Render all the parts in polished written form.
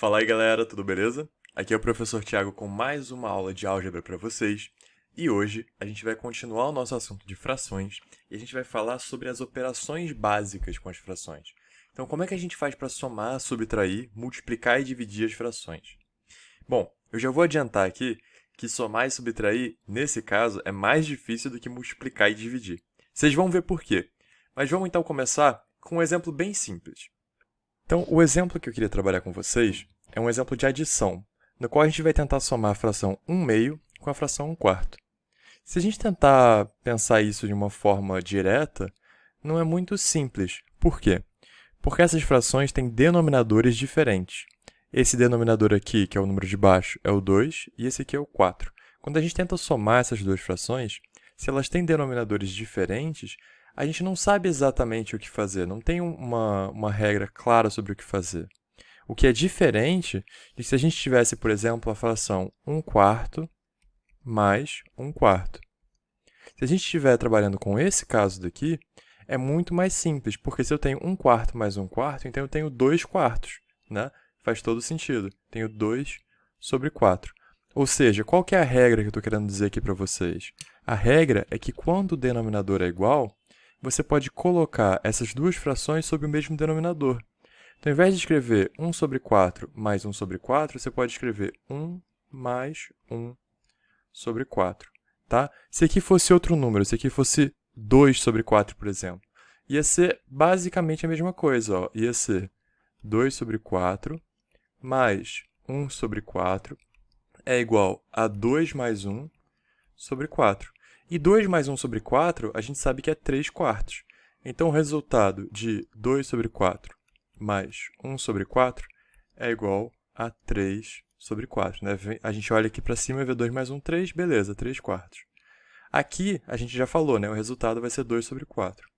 Fala aí galera, tudo beleza? Aqui é o professor Thiago com mais uma aula de álgebra para vocês. E hoje a gente vai continuar o nosso assunto de frações e a gente vai falar sobre as operações básicas com as frações. Então, como é que a gente faz para somar, subtrair, multiplicar e dividir as frações? Bom, eu já vou adiantar aqui que somar e subtrair, nesse caso, é mais difícil do que multiplicar e dividir. Vocês vão ver por quê. Mas vamos então começar com um exemplo bem simples. Então, o exemplo que eu queria trabalhar com vocês é um exemplo de adição, no qual a gente vai tentar somar a fração 1/2 com a fração 1/4. Se a gente tentar pensar isso de uma forma direta, não é muito simples. Por quê? Porque essas frações têm denominadores diferentes. Esse denominador aqui, que é o número de baixo, é o 2, e esse aqui é o 4. Quando a gente tenta somar essas duas frações, se elas têm denominadores diferentes, a gente não sabe exatamente o que fazer, não tem uma regra clara sobre o que fazer. O que é diferente de se a gente tivesse, por exemplo, a fração 1/4 mais 1/4. Se a gente estiver trabalhando com esse caso daqui, é muito mais simples, porque se eu tenho 1/4 mais 1/4, então eu tenho 2/4, né? Faz todo sentido. Tenho 2 sobre 4. Ou seja, qual que é a regra que eu estou querendo dizer aqui para vocês? A regra é que quando o denominador é igual, você pode colocar essas duas frações sob o mesmo denominador. Então, ao invés de escrever 1 sobre 4 mais 1 sobre 4, você pode escrever 1 mais 1 sobre 4. Tá? Se aqui fosse outro número, se aqui fosse 2 sobre 4, por exemplo, ia ser basicamente a mesma coisa. Ó. Ia ser 2 sobre 4 mais 1 sobre 4 é igual a 2 mais 1 sobre 4. E 2 mais 1 sobre 4, a gente sabe que é 3/4. Então, o resultado de 2 sobre 4 mais 1 sobre 4 é igual a 3 sobre 4. Né? A gente olha aqui para cima e vê 2 mais 1, 3, beleza, 3/4. Aqui, a gente já falou, né? O resultado vai ser 2 sobre 4.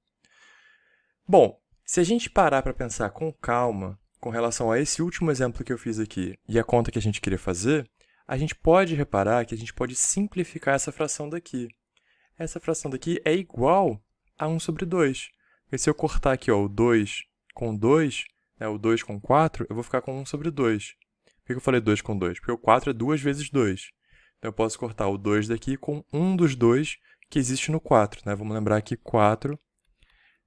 Bom, se a gente parar para pensar com calma com relação a esse último exemplo que eu fiz aqui e a conta que a gente queria fazer, a gente pode reparar que a gente pode simplificar essa fração daqui. Essa fração daqui é igual a 1 sobre 2. Porque se eu cortar aqui ó, o 2 com 2, né, o 2 com 4, eu vou ficar com 1 sobre 2. Por que eu falei 2 com 2? Porque o 4 é 2 vezes 2. Então, eu posso cortar o 2 daqui com um dos 2 que existe no 4. Né? Vamos lembrar que 4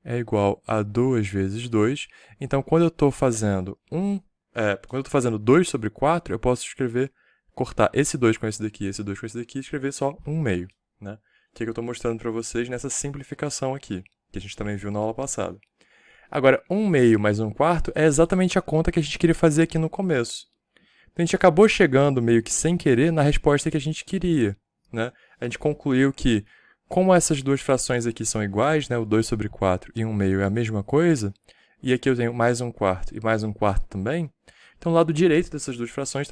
é igual a 2 vezes 2. Então, quando eu estou fazendo 2 sobre 4, eu posso cortar esse 2 com esse daqui, esse 2 com esse daqui e escrever só 1/2. Né? Que eu estou mostrando para vocês nessa simplificação aqui, que a gente também viu na aula passada. Agora, 1/2 mais 1/4 é exatamente a conta que a gente queria fazer aqui no começo. Então, a gente acabou chegando meio que sem querer na resposta que a gente queria. Né? A gente concluiu que, como essas duas frações aqui são iguais, né, o 2 sobre 4 e 1/2 é a mesma coisa, e aqui eu tenho mais 1/4 e mais 1/4 também, então o lado direito dessas duas frações,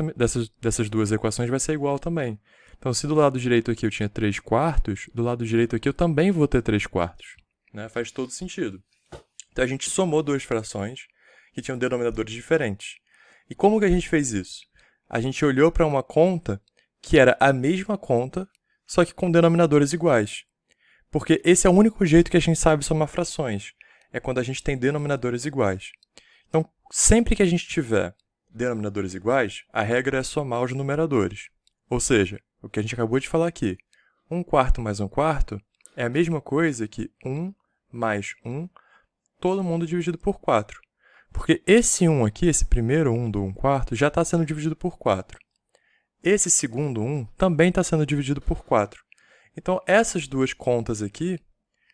dessas duas equações vai ser igual também. Então, se do lado direito aqui eu tinha 3/4, do lado direito aqui eu também vou ter 3/4. Né? Faz todo sentido. Então, a gente somou duas frações que tinham denominadores diferentes. E como que a gente fez isso? A gente olhou para uma conta que era a mesma conta, só que com denominadores iguais. Porque esse é o único jeito que a gente sabe somar frações, é quando a gente tem denominadores iguais. Então, sempre que a gente tiver denominadores iguais, a regra é somar os numeradores. Ou seja, o que a gente acabou de falar aqui, 1/4 mais 1/4 é a mesma coisa que 1 mais 1, todo mundo dividido por 4. Porque esse 1 aqui, esse primeiro 1 do 1/4, já está sendo dividido por 4. Esse segundo 1 também está sendo dividido por 4. Então, essas duas contas aqui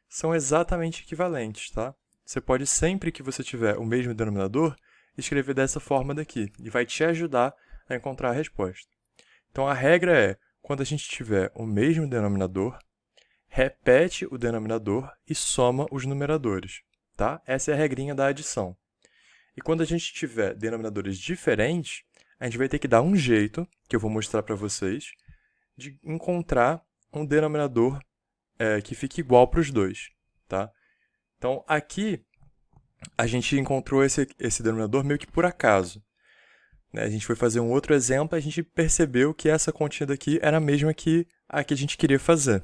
são exatamente equivalentes, tá? Você pode, sempre que você tiver o mesmo denominador, escrever dessa forma daqui, e vai te ajudar a encontrar a resposta. Então, a regra é, quando a gente tiver o mesmo denominador, repete o denominador e soma os numeradores, tá? Essa é a regrinha da adição. E quando a gente tiver denominadores diferentes, a gente vai ter que dar um jeito, que eu vou mostrar para vocês, de encontrar um denominador que fique igual para os dois. Tá? Então, aqui, a gente encontrou esse denominador meio que por acaso. Né? A gente foi fazer um outro exemplo e a gente percebeu que essa continha daqui era a mesma que a que a gente queria fazer.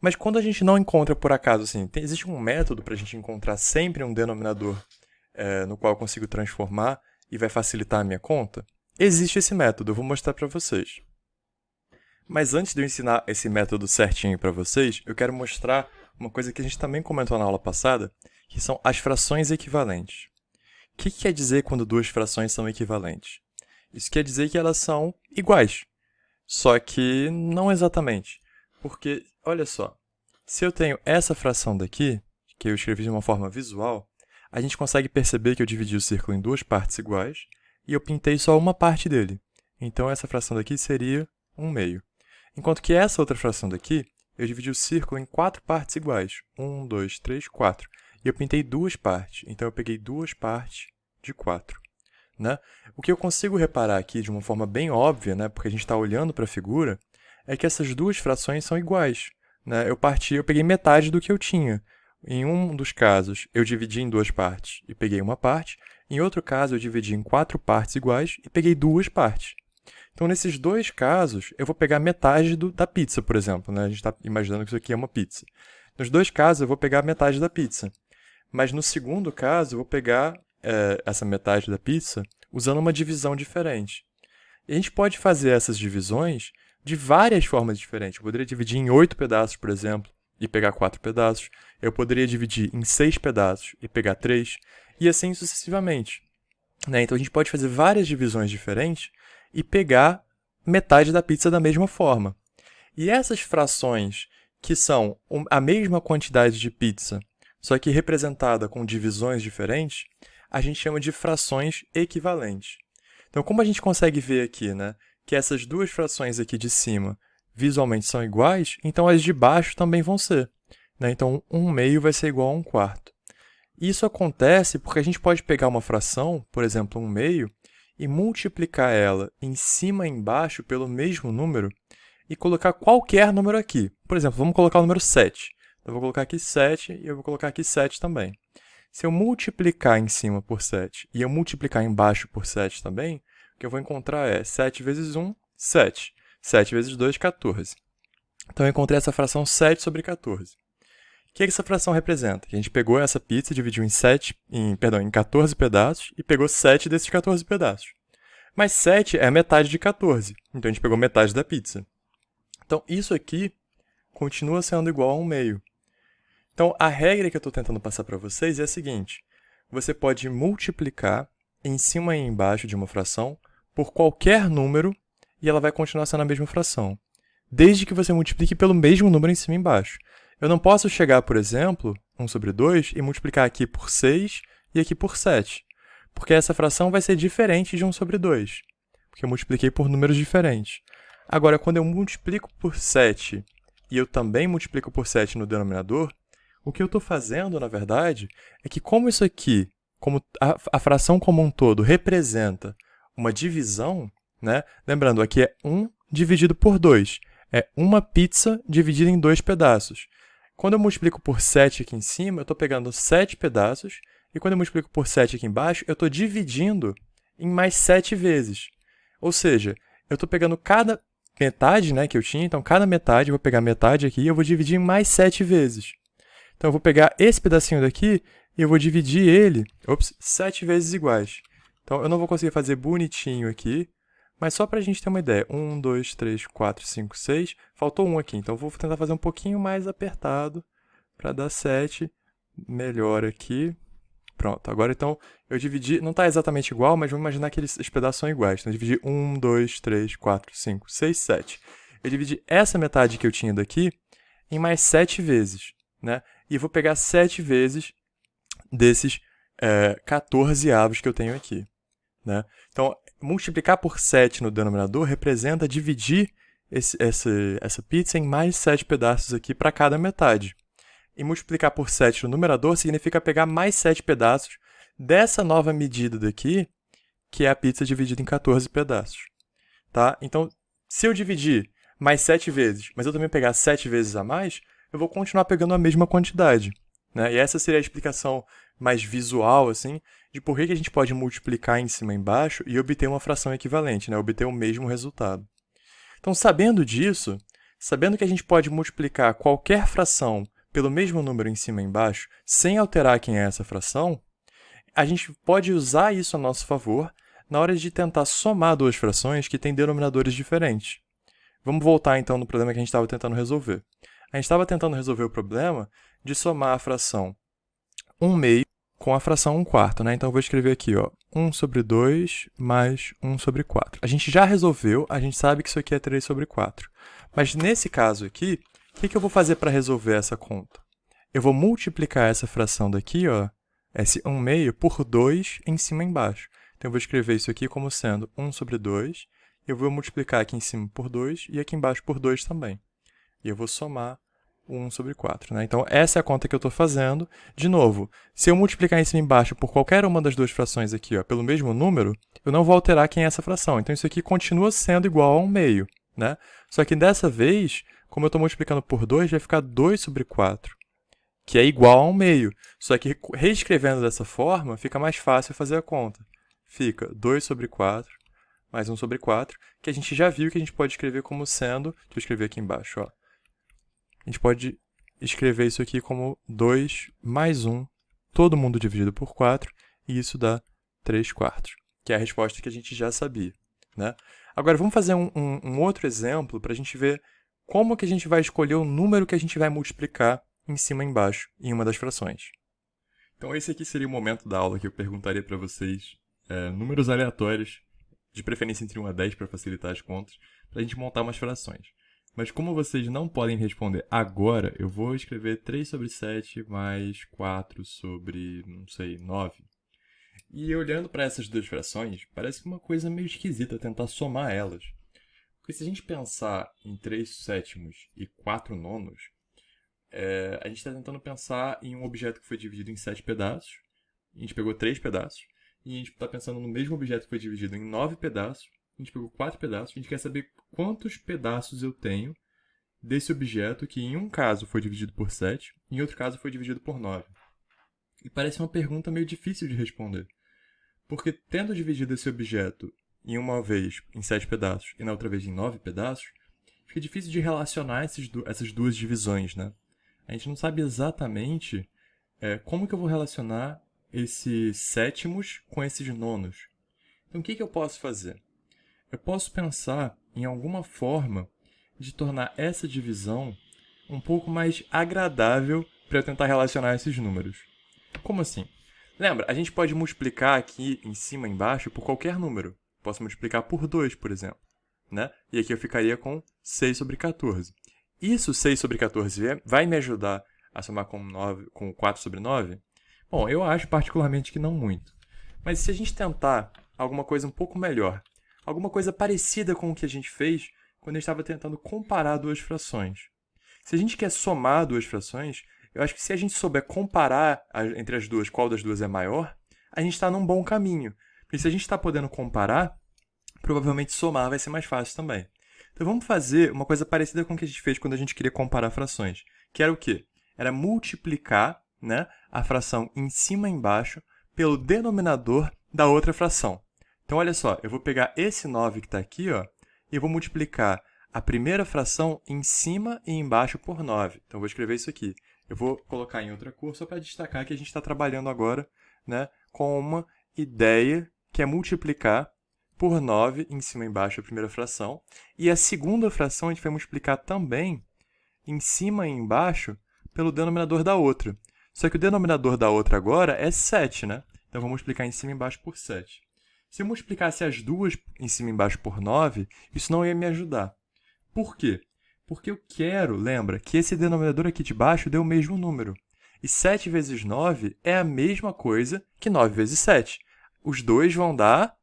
Mas quando a gente não encontra por acaso, assim, existe um método para a gente encontrar sempre um denominador no qual eu consigo transformar e vai facilitar a minha conta? Existe esse método, eu vou mostrar para vocês. Mas antes de eu ensinar esse método certinho para vocês, eu quero mostrar uma coisa que a gente também comentou na aula passada, que são as frações equivalentes. O que quer dizer quando duas frações são equivalentes? Isso quer dizer que elas são iguais, só que não exatamente. Porque, olha só, se eu tenho essa fração daqui, que eu escrevi de uma forma visual, a gente consegue perceber que eu dividi o círculo em duas partes iguais e eu pintei só uma parte dele. Então, essa fração daqui seria 1/2. Enquanto que essa outra fração daqui, eu dividi o círculo em 4 partes iguais. 1, 2, 3, 4. E eu pintei duas partes. Então, eu peguei duas partes de 4. Né? O que eu consigo reparar aqui de uma forma bem óbvia, né, porque a gente está olhando para a figura, é que essas duas frações são iguais. Né? Eu peguei metade do que eu tinha. Em um dos casos, eu dividi em duas partes e peguei uma parte. Em outro caso, eu dividi em 4 partes iguais e peguei duas partes. Então, nesses dois casos, eu vou pegar metade da pizza, por exemplo. Né? A gente está imaginando que isso aqui é uma pizza. Nos dois casos, eu vou pegar metade da pizza. Mas no segundo caso, eu vou pegar essa metade da pizza usando uma divisão diferente. E a gente pode fazer essas divisões de várias formas diferentes. Eu poderia dividir em 8 pedaços, por exemplo, e pegar 4 pedaços. Eu poderia dividir em 6 pedaços e pegar 3, e assim sucessivamente. Né? Então, a gente pode fazer várias divisões diferentes e pegar metade da pizza da mesma forma. E essas frações que são a mesma quantidade de pizza, só que representada com divisões diferentes, a gente chama de frações equivalentes. Então, como a gente consegue ver aqui, né, que essas duas frações aqui de cima visualmente são iguais, então as de baixo também vão ser. Né? Então, 1/2 vai ser igual a 1/4. Isso acontece porque a gente pode pegar uma fração, por exemplo, 1/2, e multiplicar ela em cima e embaixo pelo mesmo número e colocar qualquer número aqui. Por exemplo, vamos colocar o número 7. Então, eu vou colocar aqui 7 e eu vou colocar aqui 7 também. Se eu multiplicar em cima por 7 e eu multiplicar embaixo por 7 também, o que eu vou encontrar é 7 vezes 1, 7. 7 vezes 2, 14. Então, eu encontrei essa fração 7 sobre 14. O que essa fração representa? Que a gente pegou essa pizza, dividiu em 14 pedaços e pegou 7 desses 14 pedaços. Mas 7 é a metade de 14, então a gente pegou metade da pizza. Então, isso aqui continua sendo igual a 1/2. Então, a regra que eu estou tentando passar para vocês é a seguinte. Você pode multiplicar em cima e embaixo de uma fração por qualquer número e ela vai continuar sendo a mesma fração, desde que você multiplique pelo mesmo número em cima e embaixo. Eu não posso chegar, por exemplo, 1 sobre 2 e multiplicar aqui por 6 e aqui por 7, porque essa fração vai ser diferente de 1 sobre 2, porque eu multipliquei por números diferentes. Agora, quando eu multiplico por 7 e eu também multiplico por 7 no denominador, o que eu estou fazendo, na verdade, é que como isso aqui, como a fração como um todo representa uma divisão, né? Lembrando, aqui é 1 dividido por 2. É uma pizza dividida em 2 pedaços. Quando eu multiplico por 7 aqui em cima, eu estou pegando 7 pedaços, e quando eu multiplico por 7 aqui embaixo, eu estou dividindo em mais 7 vezes. Ou seja, eu estou pegando cada metade, né, que eu tinha, então cada metade, eu vou pegar metade aqui e eu vou dividir em mais 7 vezes. Então, eu vou pegar esse pedacinho daqui e eu vou dividir ele, 7 vezes iguais. Então, eu não vou conseguir fazer bonitinho aqui, mas só para a gente ter uma ideia. 1, 2, 3, 4, 5, 6. Faltou 1 aqui, então eu vou tentar fazer um pouquinho mais apertado para dar 7. Melhor aqui. Pronto, agora então eu dividi, não está exatamente igual, mas vamos imaginar que os pedaços são iguais. Então, eu dividi 1, 2, 3, 4, 5, 6, 7. Eu dividi essa metade que eu tinha daqui em mais 7 vezes, né? E vou pegar 7 vezes desses 14 avos que eu tenho aqui. Né? Então, multiplicar por 7 no denominador representa dividir essa pizza em mais 7 pedaços aqui para cada metade. E multiplicar por 7 no numerador significa pegar mais 7 pedaços dessa nova medida daqui, que é a pizza dividida em 14 pedaços. Tá? Então, se eu dividir mais 7 vezes, mas eu também pegar 7 vezes a mais, eu vou continuar pegando a mesma quantidade. Né? E essa seria a explicação mais visual, assim, de por que a gente pode multiplicar em cima e embaixo e obter uma fração equivalente, né? Obter o mesmo resultado. Então, sabendo disso, sabendo que a gente pode multiplicar qualquer fração pelo mesmo número em cima e embaixo, sem alterar quem é essa fração, a gente pode usar isso a nosso favor na hora de tentar somar duas frações que têm denominadores diferentes. Vamos voltar então no problema que a gente estava tentando resolver. A gente estava tentando resolver o problema de somar a fração 1/2 com a fração 1/4, né? Então eu vou escrever aqui, ó, 1 sobre 2 mais 1 sobre 4. A gente já resolveu, a gente sabe que isso aqui é 3 sobre 4. Mas nesse caso aqui, o que eu vou fazer para resolver essa conta? Eu vou multiplicar essa fração daqui, ó, esse 1/2, por 2 em cima e embaixo. Então eu vou escrever isso aqui como sendo 1 sobre 2. Eu vou multiplicar aqui em cima por 2 e aqui embaixo por 2 também. E eu vou somar o 1 sobre 4. Né? Então, essa é a conta que eu estou fazendo. De novo, se eu multiplicar em cima e embaixo por qualquer uma das duas frações aqui, ó, pelo mesmo número, eu não vou alterar quem é essa fração. Então, isso aqui continua sendo igual a 1/2. Né? Só que dessa vez, como eu estou multiplicando por 2, vai ficar 2 sobre 4, que é igual a 1/2. Só que reescrevendo dessa forma, fica mais fácil fazer a conta. Fica 2 sobre 4 mais 1 sobre 4, que a gente já viu que a gente pode escrever como sendo... Deixa eu escrever aqui embaixo, ó. A gente pode escrever isso aqui como 2 mais 1, todo mundo dividido por 4, e isso dá 3/4, que é a resposta que a gente já sabia. Né? Agora, vamos fazer um outro exemplo para a gente ver como que a gente vai escolher o número que a gente vai multiplicar em cima e embaixo em uma das frações. Então, esse aqui seria o momento da aula que eu perguntaria para vocês números aleatórios, de preferência entre 1 a 10 para facilitar as contas, para a gente montar umas frações. Mas como vocês não podem responder agora, eu vou escrever 3 sobre 7 mais 4 sobre, não sei, 9. E olhando para essas duas frações, parece uma coisa meio esquisita tentar somar elas. Porque se a gente pensar em 3 sétimos e 4 nonos, a gente está tentando pensar em um objeto que foi dividido em 7 pedaços. A gente pegou 3 pedaços. E a gente está pensando no mesmo objeto que foi dividido em 9 pedaços. A gente pegou 4 pedaços. A gente quer saber quantos pedaços eu tenho desse objeto que em um caso foi dividido por 7, em outro caso foi dividido por 9. E parece uma pergunta meio difícil de responder. Porque tendo dividido esse objeto em uma vez em 7 pedaços e na outra vez em 9 pedaços, fica difícil de relacionar essas duas divisões, né? A gente não sabe exatamente como que eu vou relacionar esses sétimos com esses nonos. Então, o que eu posso fazer? Eu posso pensar em alguma forma de tornar essa divisão um pouco mais agradável para eu tentar relacionar esses números. Como assim? Lembra, a gente pode multiplicar aqui em cima e embaixo por qualquer número. Posso multiplicar por 2, por exemplo. Né? E aqui eu ficaria com 6 sobre 14. Isso, 6 sobre 14, vai me ajudar a somar com 4 sobre 9? Bom, eu acho particularmente que não muito. Mas se a gente tentar alguma coisa um pouco melhor, alguma coisa parecida com o que a gente fez quando a gente estava tentando comparar duas frações. Se a gente quer somar duas frações, eu acho que se a gente souber comparar entre as duas qual das duas é maior, a gente está num bom caminho. Porque se a gente está podendo comparar, provavelmente somar vai ser mais fácil também. Então vamos fazer uma coisa parecida com o que a gente fez quando a gente queria comparar frações. Que era o quê? Era multiplicar, né, a fração em cima e embaixo pelo denominador da outra fração. Então, olha só, eu vou pegar esse 9 que está aqui, ó, e vou multiplicar a primeira fração em cima e embaixo por 9. Então, eu vou escrever isso aqui. Eu vou colocar em outra cor só para destacar que a gente está trabalhando agora, né, com uma ideia que é multiplicar por 9 em cima e embaixo a primeira fração. E a segunda fração a gente vai multiplicar também em cima e embaixo pelo denominador da outra. Só que o denominador da outra agora é 7, né? Então, eu vou multiplicar em cima e embaixo por 7. Se eu multiplicasse as duas em cima e embaixo por 9, isso não ia me ajudar. Por quê? Porque eu quero, lembra, que esse denominador aqui de baixo dê o mesmo número. E 7 vezes 9 é a mesma coisa que 9 vezes 7. Os dois vão dar...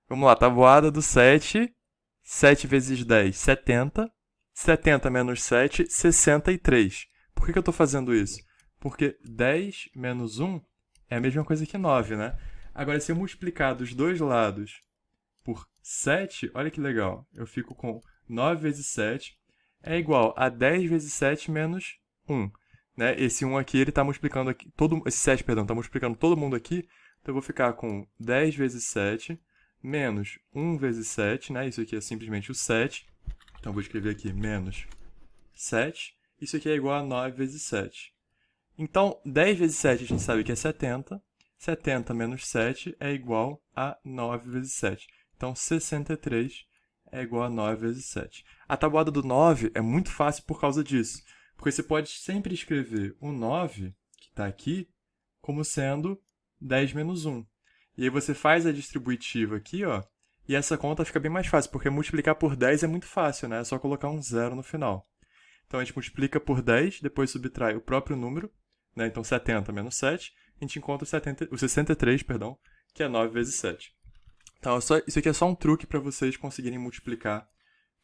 Vamos lá, tabuada do 7. 7 vezes 10, 70. 70 menos 7, 63. Por que eu estou fazendo isso? Porque 10 menos 1 é a mesma coisa que 9, né? Agora, se eu multiplicar dos dois lados por 7, olha que legal. Eu fico com 9 vezes 7 é igual a 10 vezes 7 menos 1. Né? Esse 1 aqui, ele está multiplicando aqui, esse 7, perdão, está multiplicando todo mundo aqui. Então, eu vou ficar com 10 vezes 7 menos 1 vezes 7, né? Isso aqui é simplesmente o 7. Então, eu vou escrever aqui menos 7. Isso aqui é igual a 9 vezes 7. Então, 10 vezes 7 a gente sabe que é 70. 70 menos 7 é igual a 9 vezes 7. Então, 63 é igual a 9 vezes 7. A tabuada do 9 é muito fácil por causa disso. Porque você pode sempre escrever o 9, que está aqui, como sendo 10 menos 1. E aí você faz a distributiva aqui, ó, e essa conta fica bem mais fácil, porque multiplicar por 10 é muito fácil, né? É só colocar um zero no final. Então, a gente multiplica por 10, depois subtrai o próprio número, né? Então, 70 menos 7, a gente encontra o 63, perdão, que é 9 vezes 7. Então, isso aqui é só um truque para vocês conseguirem multiplicar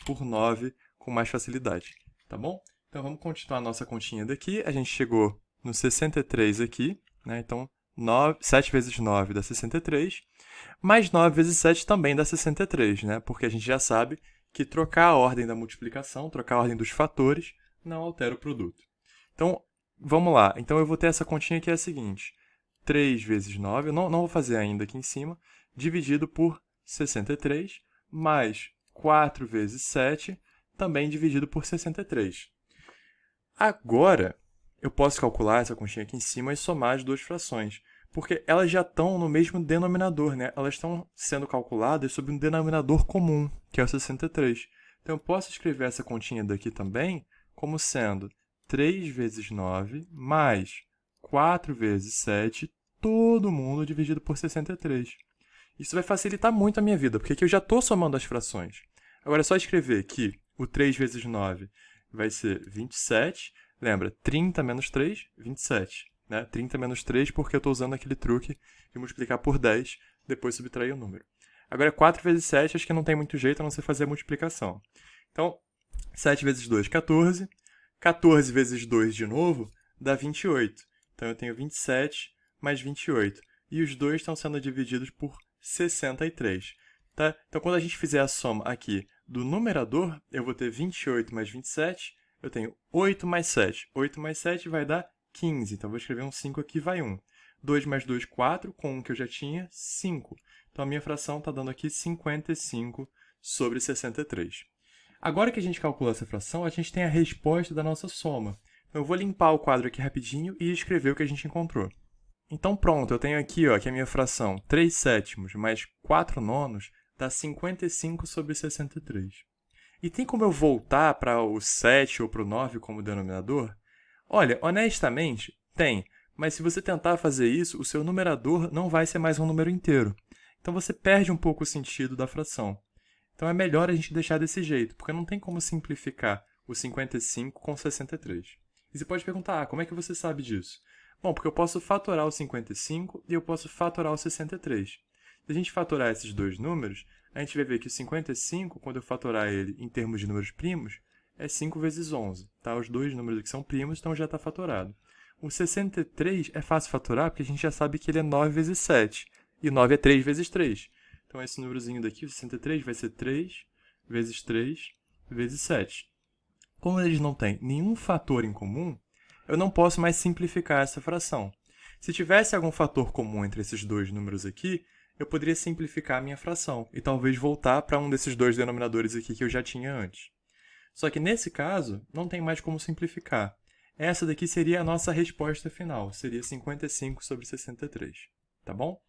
por 9 com mais facilidade, tá bom? Então, vamos continuar a nossa continha daqui. A gente chegou no 63 aqui, né? Então, 7 vezes 9 dá 63, mais 9 vezes 7 também dá 63, né? Porque a gente já sabe que trocar a ordem da multiplicação, trocar a ordem dos fatores, não altera o produto. Então, vamos lá. Então, eu vou ter essa continha que é a seguinte. 3 vezes 9, eu não vou fazer ainda aqui em cima, dividido por 63, mais 4 vezes 7, também dividido por 63. Agora, eu posso calcular essa continha aqui em cima e somar as duas frações, porque elas já estão no mesmo denominador, né? Elas estão sendo calculadas sobre um denominador comum, que é o 63. Então, eu posso escrever essa continha daqui também como sendo 3 vezes 9 mais 4 vezes 7, todo mundo dividido por 63. Isso vai facilitar muito a minha vida, porque aqui eu já estou somando as frações. Agora é só escrever que o 3 vezes 9 vai ser 27. Lembra, 30 menos 3, 27. Né? 30 menos 3 porque eu estou usando aquele truque de multiplicar por 10, depois subtrair o número. Agora 4 vezes 7, acho que não tem muito jeito a não ser fazer a multiplicação. Então, 7 vezes 2, 14. 14 vezes 2 de novo dá 28. Então, eu tenho 27 mais 28. E os dois estão sendo divididos por 63. Tá? Então, quando a gente fizer a soma aqui do numerador, eu vou ter 28 mais 27, eu tenho 8 mais 7. 8 mais 7 vai dar 15. Então, vou escrever um 5 aqui, vai 1. 2 mais 2, 4. Com 1 que eu já tinha, 5. Então, a minha fração está dando aqui 55 sobre 63. Agora que a gente calcula essa fração, a gente tem a resposta da nossa soma. Então, eu vou limpar o quadro aqui rapidinho e escrever o que a gente encontrou. Então, pronto, eu tenho aqui, ó, que a minha fração 3 sétimos mais 4 nonos dá 55 sobre 63. E tem como eu voltar para o 7 ou para o 9 como denominador? Olha, honestamente, tem. Mas se você tentar fazer isso, o seu numerador não vai ser mais um número inteiro. Então, você perde um pouco o sentido da fração. Então, é melhor a gente deixar desse jeito, porque não tem como simplificar o 55 com 63. E você pode perguntar, como é que você sabe disso? Bom, porque eu posso fatorar o 55 e eu posso fatorar o 63. Se a gente fatorar esses dois números, a gente vai ver que o 55, quando eu fatorar ele em termos de números primos, é 5 vezes 11. Tá? Os dois números aqui são primos, então já está fatorado. O 63 é fácil fatorar porque a gente já sabe que ele é 9 vezes 7. E 9 é 3 vezes 3. Então, esse númerozinho daqui, o 63, vai ser 3 vezes 3 vezes 7. Como eles não têm nenhum fator em comum, eu não posso mais simplificar essa fração. Se tivesse algum fator comum entre esses dois números aqui, eu poderia simplificar a minha fração e talvez voltar para um desses dois denominadores aqui que eu já tinha antes. Só que nesse caso, não tem mais como simplificar. Essa daqui seria a nossa resposta final, seria 55 sobre 63, tá bom?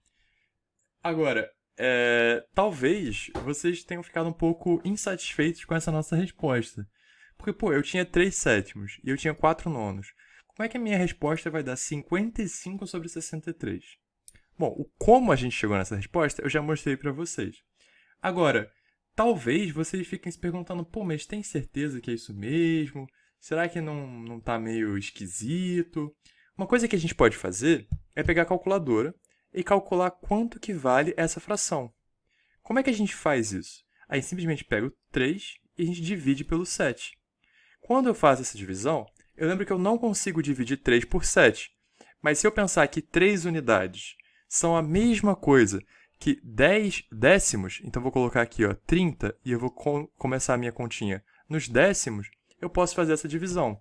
Agora, talvez vocês tenham ficado um pouco insatisfeitos com essa nossa resposta. Porque, pô, eu tinha 3 sétimos e eu tinha 4 nonos. Como é que a minha resposta vai dar 55 sobre 63? Bom, o como a gente chegou nessa resposta, eu já mostrei para vocês. Agora, talvez vocês fiquem se perguntando, pô, mas tem certeza que é isso mesmo? Será que não tá meio esquisito? Uma coisa que a gente pode fazer é pegar a calculadora e calcular quanto que vale essa fração. Como é que a gente faz isso? A gente simplesmente pega o 3 e a gente divide pelo 7. Quando eu faço essa divisão, eu lembro que eu não consigo dividir 3 por 7. Mas se eu pensar que 3 unidades são a mesma coisa que 10 décimos, então vou colocar aqui, ó, 30, e eu vou começar a minha continha nos décimos, eu posso fazer essa divisão.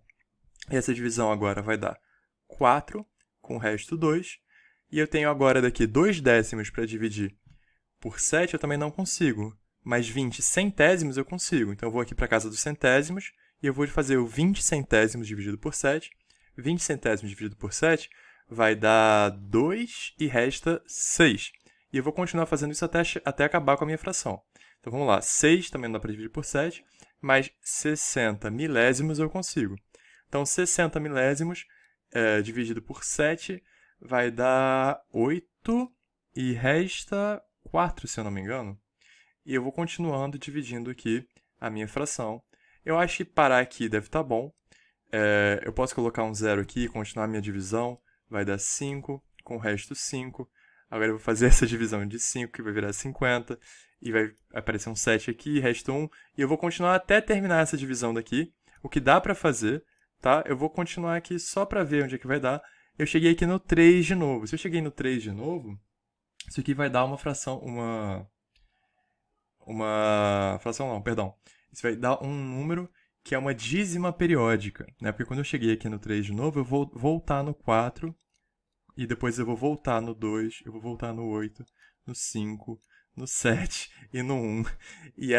E essa divisão agora vai dar 4 com o resto 2. E eu tenho agora daqui 2 décimos para dividir por 7, eu também não consigo. Mas 20 centésimos eu consigo. Então, eu vou aqui para a casa dos centésimos e eu vou fazer o 20 centésimos dividido por 7. 20 centésimos dividido por 7 vai dar 2 e resta 6. E eu vou continuar fazendo isso até acabar com a minha fração. Então vamos lá, 6 também não dá para dividir por 7, mas 60 milésimos eu consigo. Então 60 milésimos dividido por 7 vai dar 8 e resta 4, se eu não me engano. E eu vou continuando dividindo aqui a minha fração. Eu acho que parar aqui deve estar bom. Eu posso colocar um 0 aqui e continuar a minha divisão. Vai dar 5, com o resto 5. Agora eu vou fazer essa divisão de 5, que vai virar 50. E vai aparecer um 7 aqui, resto 1. E eu vou continuar até terminar essa divisão daqui. O que dá para fazer, tá? Eu vou continuar aqui só para ver onde é que vai dar. Eu cheguei aqui no 3 de novo. Se eu cheguei no 3 de novo, isso aqui vai dar uma fração, uma fração não, perdão. Isso vai dar um número que é uma dízima periódica, né? Porque quando eu cheguei aqui no 3 de novo, eu vou voltar no 4, e depois eu vou voltar no 2, eu vou voltar no 8, no 5, no 7 e no 1. E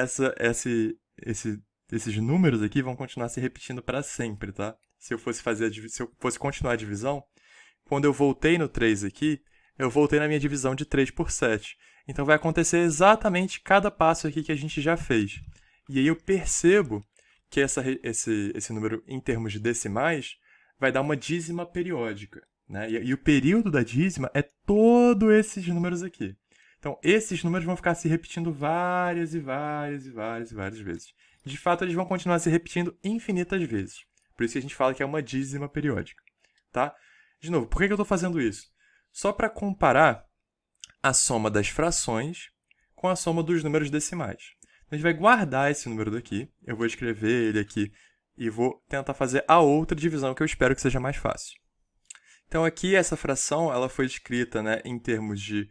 esses números aqui vão continuar se repetindo para sempre, tá? Se eu fosse continuar a divisão, quando eu voltei no 3 aqui, eu voltei na minha divisão de 3 por 7. Então vai acontecer exatamente cada passo aqui que a gente já fez. E aí eu percebo que esse número em termos de decimais vai dar uma dízima periódica, né? E o período da dízima é todos esses números aqui. Então esses números vão ficar se repetindo várias e várias e várias e várias vezes. De fato, eles vão continuar se repetindo infinitas vezes. Por isso que a gente fala que é uma dízima periódica, tá? De novo, por que eu estou fazendo isso? Só para comparar a soma das frações com a soma dos números decimais. A gente vai guardar esse número daqui, eu vou escrever ele aqui e vou tentar fazer a outra divisão que eu espero que seja mais fácil. Então aqui essa fração ela foi escrita, né, em termos de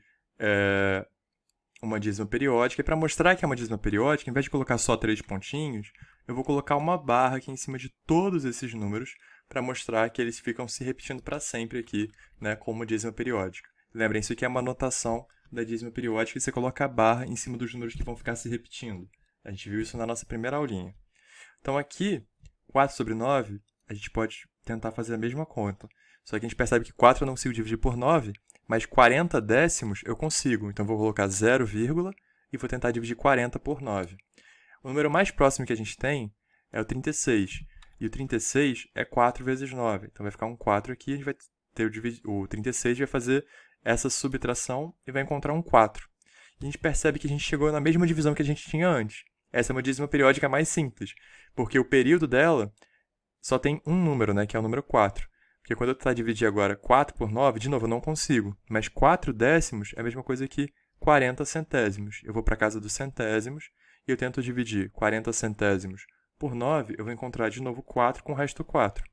uma dízima periódica, e para mostrar que é uma dízima periódica, em vez de colocar só 3 pontinhos, eu vou colocar uma barra aqui em cima de todos esses números para mostrar que eles ficam se repetindo para sempre aqui, né, como dízima periódica. Lembrem, isso aqui é uma notação da dízima periódica e você coloca a barra em cima dos números que vão ficar se repetindo. A gente viu isso na nossa primeira aulinha. Então aqui, 4 sobre 9, a gente pode tentar fazer a mesma conta. Só que a gente percebe que 4 eu não consigo dividir por 9, mas 40 décimos eu consigo. Então vou colocar 0, e vou tentar dividir 40 por 9. O número mais próximo que a gente tem é o 36. E o 36 é 4 vezes 9. Então vai ficar um 4 aqui, a gente vai ter o 36 vai fazer essa subtração e vai encontrar um 4. E a gente percebe que a gente chegou na mesma divisão que a gente tinha antes. Essa é uma dízima periódica mais simples, porque o período dela só tem um número, né, que é o número 4. Porque quando eu tentar dividir agora 4 por 9, de novo, eu não consigo. Mas 4 décimos é a mesma coisa que 40 centésimos. Eu vou para a casa dos centésimos e eu tento dividir 40 centésimos por 9, eu vou encontrar de novo 4 com o resto 4.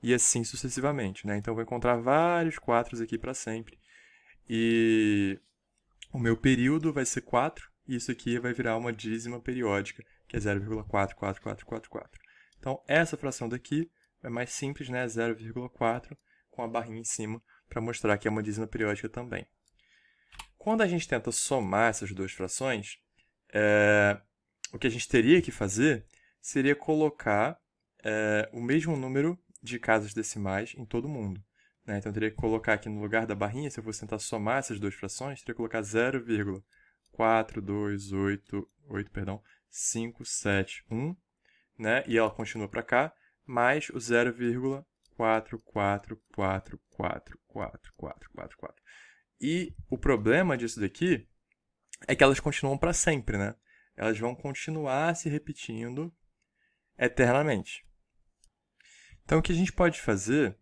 E assim sucessivamente, né? Então eu vou encontrar vários 4 aqui para sempre. E o meu período vai ser 4, e isso aqui vai virar uma dízima periódica, que é 0,44444. Então essa fração daqui é mais simples, né? 0,4 com a barrinha em cima para mostrar que é uma dízima periódica também. Quando a gente tenta somar essas duas frações, o que a gente teria que fazer seria colocar o mesmo número de casas decimais em todo mundo, né? Então eu teria que colocar aqui no lugar da barrinha, se eu fosse tentar somar essas duas frações, teria que colocar 0,428,571, né? E ela continua para cá, mais o 0,44444444. E o problema disso daqui é que elas continuam para sempre, né? Elas vão continuar se repetindo eternamente. Então, o que a gente pode fazer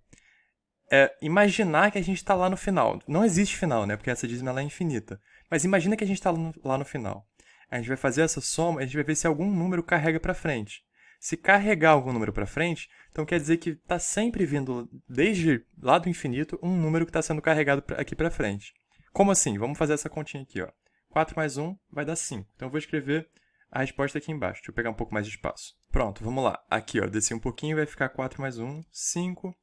é imaginar que a gente está lá no final. Não existe final, né? Porque essa dízima ela é infinita. Mas imagina que a gente está lá no final. A gente vai fazer essa soma e a gente vai ver se algum número carrega para frente. Se carregar algum número para frente, então quer dizer que está sempre vindo, desde lá do infinito, um número que está sendo carregado aqui para frente. Como assim? Vamos fazer essa continha aqui, ó. 4 mais 1 vai dar 5. Então eu vou escrever a resposta aqui embaixo. Deixa eu pegar um pouco mais de espaço. Pronto, vamos lá. Aqui, ó, desci um pouquinho, vai ficar 4 mais 1, 5.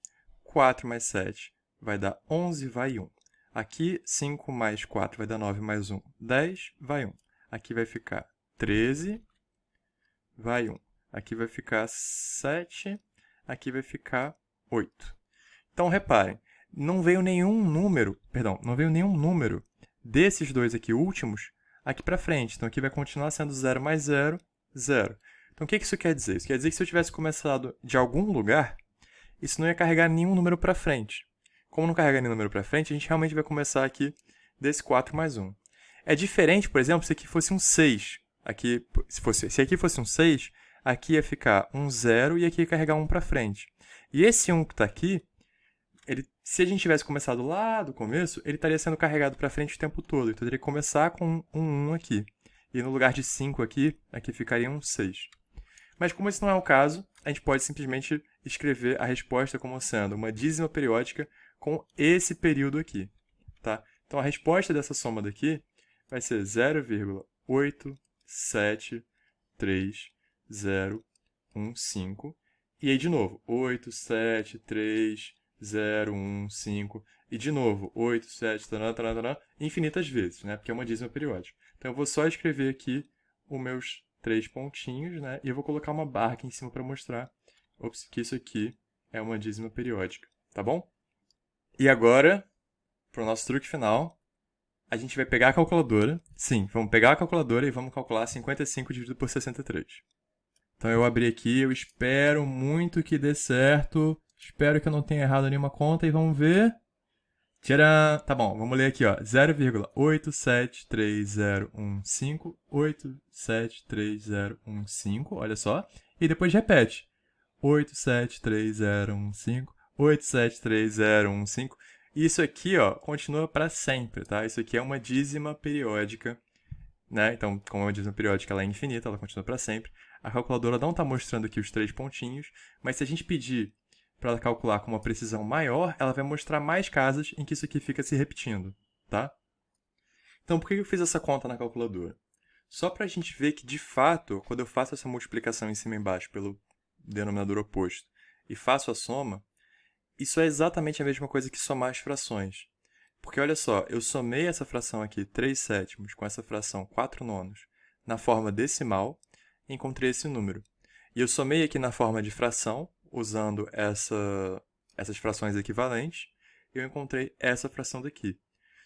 4 mais 7 vai dar 11, vai 1. Aqui, 5 mais 4 vai dar 9 mais 1, 10, vai 1. Aqui vai ficar 13, vai 1. Aqui vai ficar 7, aqui vai ficar 8. Então, reparem, não veio nenhum número, perdão, não veio nenhum número desses dois aqui últimos aqui para frente. Então, aqui vai continuar sendo 0 mais 0, 0. Então, o que isso quer dizer? Isso quer dizer que se eu tivesse começado de algum lugar, isso não ia carregar nenhum número para frente. Como não carrega nenhum número para frente, a gente realmente vai começar aqui desse 4 mais 1. É diferente, por exemplo, se aqui fosse um 6. Aqui, se aqui fosse um 6, aqui ia ficar um 0 e aqui ia carregar 1 para frente. E esse 1 que está aqui, se a gente tivesse começado lá do começo, ele estaria sendo carregado para frente o tempo todo. Então, eu teria que começar com um 1 aqui. E no lugar de 5 aqui ficaria um 6. Mas como esse não é o caso, a gente pode simplesmente escrever a resposta como sendo uma dízima periódica com esse período aqui. Tá? Então, a resposta dessa soma daqui vai ser 0,873,015. E aí, de novo, 873,015. E de novo, 8, 7, infinitas vezes, né? Porque é uma dízima periódica. Então, eu vou só escrever aqui os meus 3 pontinhos, né? E eu vou colocar uma barra aqui em cima para mostrar que isso aqui é uma dízima periódica, tá bom? E agora, para o nosso truque final, a gente vai pegar a calculadora. Sim, vamos pegar a calculadora e vamos calcular 55 dividido por 63. Então, eu abri aqui, eu espero muito que dê certo. Espero que eu não tenha errado nenhuma conta e vamos ver. Tcharam! Tá bom, vamos ler aqui, ó. 0,873015, 873015, olha só. E depois repete. 873015, 873015. E isso aqui, ó, continua para sempre, tá? Isso aqui é uma dízima periódica, né? Então, como é uma dízima periódica, ela é infinita, ela continua para sempre. A calculadora não está mostrando aqui os 3 pontinhos, mas se a gente pedir para ela calcular com uma precisão maior, ela vai mostrar mais casas em que isso aqui fica se repetindo, tá? Então, por que eu fiz essa conta na calculadora? Só para a gente ver que, de fato, quando eu faço essa multiplicação em cima e embaixo pelo denominador oposto e faço a soma, isso é exatamente a mesma coisa que somar as frações. Porque, olha só, eu somei essa fração aqui, 3 sétimos, com essa fração 4 nonos, na forma decimal, e encontrei esse número. E eu somei aqui na forma de fração, usando essas frações equivalentes, e eu encontrei essa fração daqui.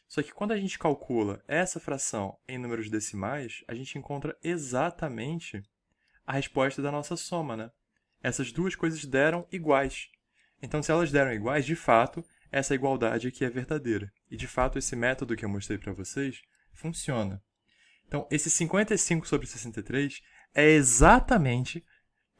Só que quando a gente calcula essa fração em números decimais, a gente encontra exatamente a resposta da nossa soma, né? Essas duas coisas deram iguais. Então, se elas deram iguais, de fato, essa igualdade aqui é verdadeira. E, de fato, esse método que eu mostrei para vocês funciona. Então, esse 55 sobre 63 é exatamente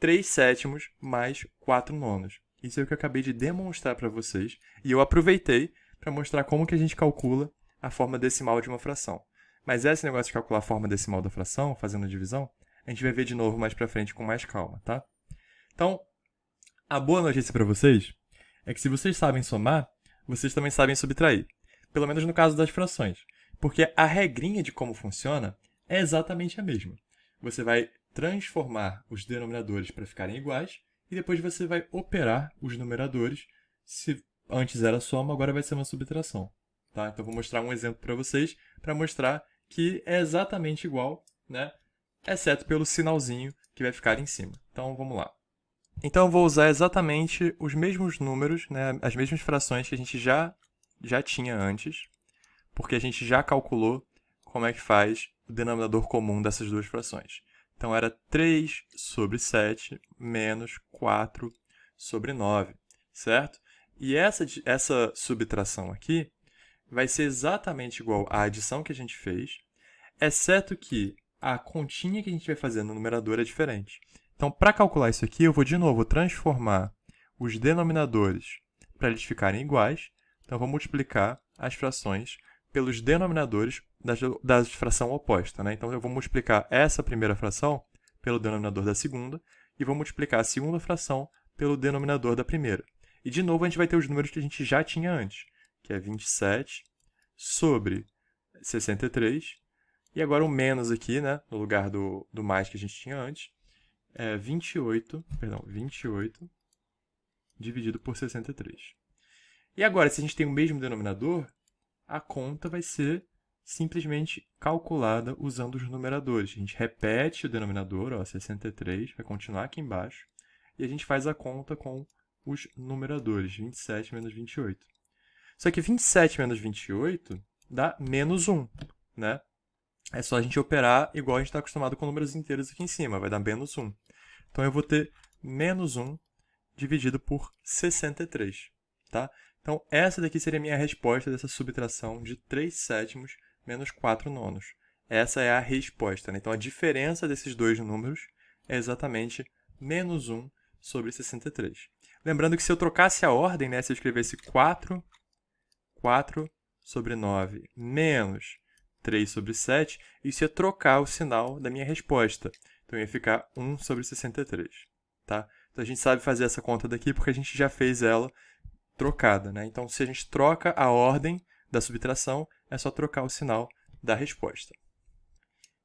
3 sétimos mais 4 nonos. Isso é o que eu acabei de demonstrar para vocês. E eu aproveitei para mostrar como que a gente calcula a forma decimal de uma fração. Mas esse negócio de calcular a forma decimal da fração, fazendo a divisão, a gente vai ver de novo mais para frente com mais calma, tá? Então, a boa notícia para vocês é que se vocês sabem somar, vocês também sabem subtrair. Pelo menos no caso das frações. Porque a regrinha de como funciona é exatamente a mesma. Você vai transformar os denominadores para ficarem iguais e depois você vai operar os numeradores. Se antes era soma, agora vai ser uma subtração. Tá? Então, vou mostrar um exemplo para vocês para mostrar que é exatamente igual, né? Exceto pelo sinalzinho que vai ficar em cima. Então, vamos lá. Então, eu vou usar exatamente os mesmos números, né? As mesmas frações que a gente já tinha antes, porque a gente já calculou como é que faz o denominador comum dessas duas frações. Então, era 3 sobre 7 menos 4 sobre 9, certo? E essa subtração aqui vai ser exatamente igual à adição que a gente fez, exceto que a continha que a gente vai fazer no numerador é diferente. Então, para calcular isso aqui, eu vou de novo transformar os denominadores para eles ficarem iguais. Então, eu vou multiplicar as frações pelos denominadores da fração oposta, né? Então, eu vou multiplicar essa primeira fração pelo denominador da segunda e vou multiplicar a segunda fração pelo denominador da primeira. E, de novo, a gente vai ter os números que a gente já tinha antes, que é 27 sobre 63. E agora o menos aqui, né, no lugar do mais que a gente tinha antes, é 28 dividido por 63. E agora, se a gente tem o mesmo denominador, a conta vai ser simplesmente calculada usando os numeradores. A gente repete o denominador, ó, 63, vai continuar aqui embaixo, e a gente faz a conta com os numeradores, 27 menos 28. Só que 27 menos 28 dá menos 1, né? É só a gente operar igual a gente está acostumado com números inteiros aqui em cima, vai dar menos 1. Então, eu vou ter menos 1 dividido por 63, tá? Então, essa daqui seria a minha resposta dessa subtração de 3 sétimos menos 4 nonos. Essa é a resposta, né? Então, a diferença desses dois números é exatamente menos 1 sobre 63. Lembrando que se eu trocasse a ordem, né? Se eu escrevesse 4 sobre 9 menos 3 sobre 7, isso ia trocar o sinal da minha resposta. Então, ia ficar 1 sobre 63, tá? Então, a gente sabe fazer essa conta daqui porque a gente já fez ela trocada, né? Então, se a gente troca a ordem da subtração, é só trocar o sinal da resposta.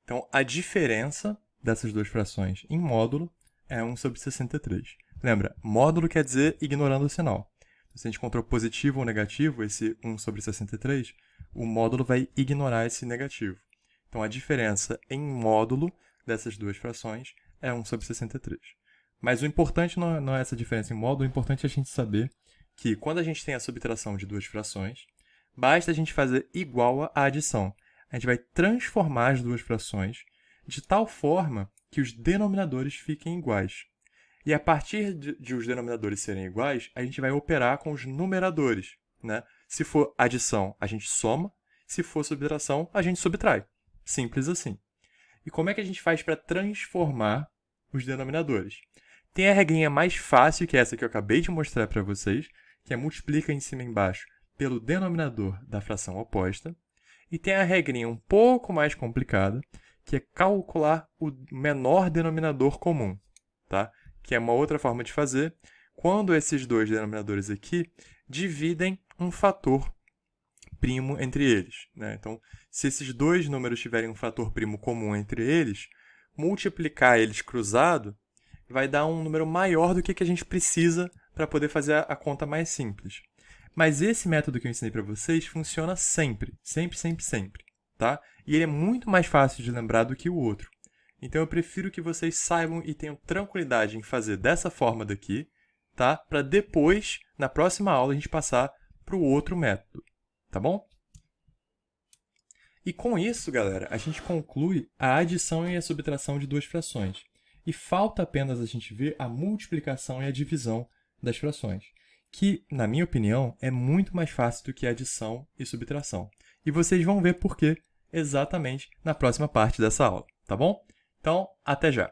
Então, a diferença dessas duas frações em módulo é 1 sobre 63. Lembra, módulo quer dizer ignorando o sinal. Então, se a gente encontrou positivo ou negativo, esse 1 sobre 63, o módulo vai ignorar esse negativo. Então, a diferença em módulo dessas duas frações é 1 sobre 63. Mas o importante não é essa diferença em módulo, o importante é a gente saber que quando a gente tem a subtração de duas frações, basta a gente fazer igual à adição. A gente vai transformar as duas frações de tal forma que os denominadores fiquem iguais. E a partir de os denominadores serem iguais, a gente vai operar com os numeradores, né? Se for adição, a gente soma. Se for subtração, a gente subtrai. Simples assim. E como é que a gente faz para transformar os denominadores? Tem a regrinha mais fácil, que é essa que eu acabei de mostrar para vocês, que é multiplica em cima e embaixo pelo denominador da fração oposta. E tem a regrinha um pouco mais complicada, que é calcular o menor denominador comum, tá? Que é uma outra forma de fazer, quando esses dois denominadores aqui dividem um fator primo entre eles, né? Então, se esses dois números tiverem um fator primo comum entre eles, multiplicar eles cruzado vai dar um número maior do que a gente precisa para poder fazer a conta mais simples. Mas esse método que eu ensinei para vocês funciona sempre, sempre, sempre, sempre, tá? E ele é muito mais fácil de lembrar do que o outro. Então, eu prefiro que vocês saibam e tenham tranquilidade em fazer dessa forma daqui, tá? Para depois, na próxima aula, a gente passar para o outro método, tá bom? E com isso, galera, a gente conclui a adição e a subtração de duas frações. E falta apenas a gente ver a multiplicação e a divisão das frações, que, na minha opinião, é muito mais fácil do que a adição e subtração. E vocês vão ver por quê exatamente na próxima parte dessa aula, tá bom? Então, até já!